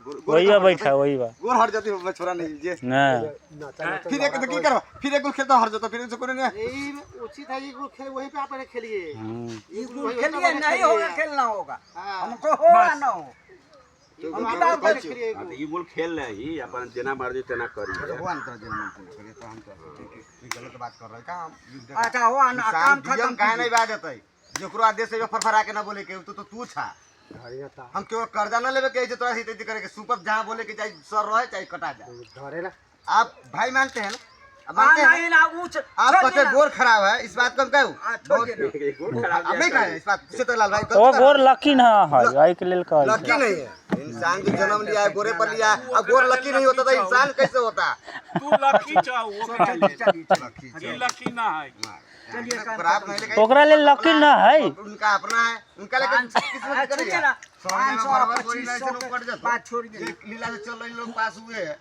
वही बा बैठा वही बा गोर हट जाती है छोरा नहीं जे ना फिर एक की करो फिर एक गोल खेलता हट जाता फिर कोने ने यही उचित है ये खेल वहीं पे आप खेलिए ये खेलिए नहीं होगा खेलना होगा हमको हो ना हो हम बात कर खेलिए ये बोल खेल रहे ही अपन जना मर्जी तना करी भगवान कर देना करिए तो हम तो गलत बात कर रहे का अच्छा हो ना काम खत्म काहे नहीं बात जतई जेकरो आदेश से फरफरा के ना बोले के तो तू छा हम क्यों कर्जा ना लेवे के तोरा हित करे के सुपर जहां बोले के चाहे सर रहे चाहे कटा जाए धरे ना आप भाई मानते हैं ना अब मानते हैं नहीं ना ऊंच आप कहते गोर खराब है इस बात को हम कहूं अब नहीं कहे इस बात से तो लाल भाई वो गोर लकी ना है आई के लेल कह लकी नहीं है इंसान जो जन्म लिया है गोरे पर लिया अब गोर लकी नहीं होता तो इंसान कैसे होता तू लकी चाहो वो लकी ये लकी ना है खराब नहीं लेकिन ओकरा लेल लकी ना है उनका अपना है उनका लेकिन किस्मत करिए बात छोड़ लीला से चल रही लोग पास हुए हैं